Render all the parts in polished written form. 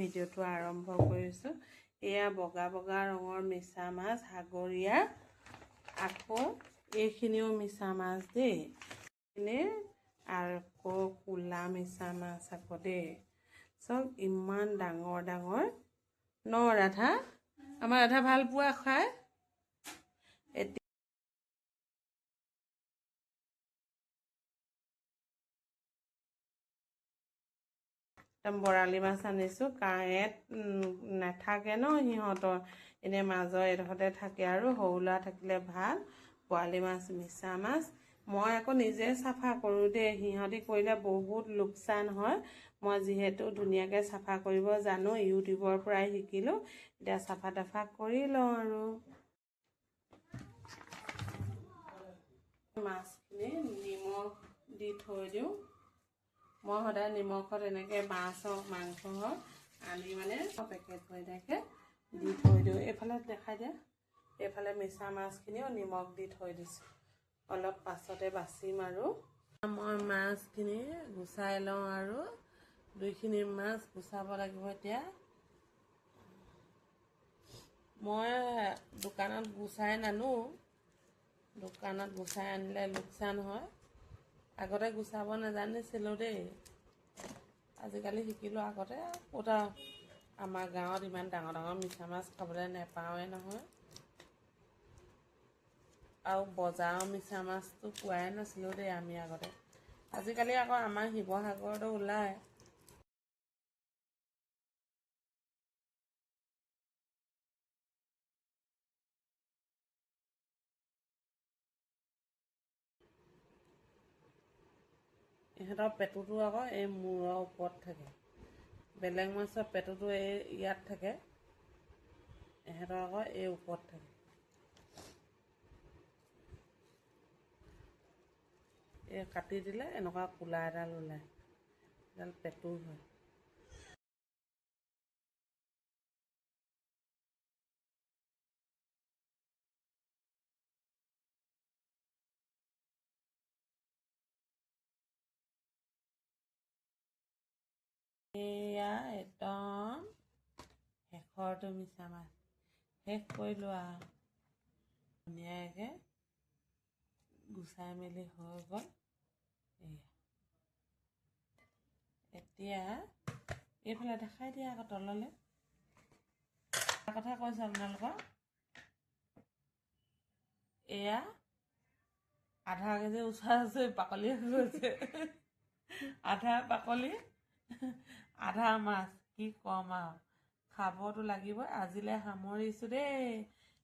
ভিডিঅ'টো আৰম্ভ কৰিছোঁ। এয়া বগা বগা ৰঙৰ মিছা মাছ সাগৰীয়া, আকৌ এইখিনিও মিছা মাছ দেই, এনে আকৌ ক'লা মিছা মাছ আকৌ দেই, চব ইমান ডাঙৰ ডাঙৰ ন ৰাধা, আমাৰ ৰাধা ভাল পোৱা খায়। বৰালি মাছ আনিছোঁ, কাঁইট নাথাকে ন সিহঁতৰ, এনেই মাজৰ এডোখৰতে থাকে আৰু সৰু ল'ৰা থাকিলে ভাল। পোৱালি মাছ মিছা মাছ মই আকৌ নিজে চাফা কৰোঁ দেই, সিহঁতি কৰিলে বহুত লোকচান হয়। মই যিহেতু ধুনীয়াকৈ চাফা কৰিব জানো, ইউটিউবৰ পৰাই শিকিলোঁ, এতিয়া চাফা তাফা কৰি লওঁ আৰু। মাছখিনি নিমখ দি থৈ দিওঁ। মই সদায় নিমখত এনেকৈ মাছ হওক মাংস হওক আনি মানে পেকেট হৈ থাকে দি থৈ দিওঁ। এইফালে দেখাই দিয়া, এইফালে মিছা মাছখিনিও নিমখ দি থৈ দিছোঁ, অলপ পাছতে বাচিম আৰু। মই মাছখিনি গুচাই লওঁ আৰু দুইখিনি মাছ গুচাব লাগিব। এতিয়া মই দোকানত গুচাই নানো, দোকানত গুচাই আনিলে লোকচান হয়। আগতে গুচাব নাজানিছিলোঁ দেই, আজিকালি শিকিলোঁ। আগতে ক'ত আমাৰ গাঁৱত ইমান ডাঙৰ ডাঙৰ মিছা মাছ খাবলৈ নেপাওঁৱে নহয়, আৰু বজাৰৰ মিছা মাছটো পোৱাই নাছিলোঁ দেই আমি আগতে। আজিকালি আকৌ আমাৰ শিৱসাগৰতো ওলায়। ইহঁতৰ পেটুটো আকৌ এই মূৰৰ ওপৰত থাকে, বেলেগ মাছৰ পেটুটো এই ইয়াত থাকে, ইহঁতৰ আকৌ এই ওপৰত থাকে। এই কাটি দিলে এনেকুৱা কোলা এডাল ওলায়, এডাল পেটু হয়। এয়া একদম শেষৰটো মিছা মাছ, শেষ কৰিলোঁ আৰু ধুনীয়াকৈ গুচাই মেলি হৈ গ'ল। এতিয়া এইফালে দেখাই দিয়া আকৌ তললৈ, কথা কৈছোঁ আপোনালোকক। এয়া আধা কেজি ওচৰা-ওচৰি বাকলি গৈছে, আধা বাকলি আধা মাছ, কি ক'ম আৰু, খাবতো লাগিবই। আজিলৈ সামৰিছোঁ দেই,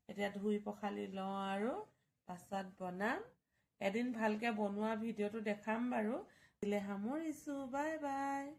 এতিয়া ধুই পখালি লওঁ আৰু পাছত বনাম। এদিন ভালকৈ বনোৱা ভিডিঅ'টো দেখাম বাৰু। আজিলৈ সামৰিছোঁ, বাই বাই।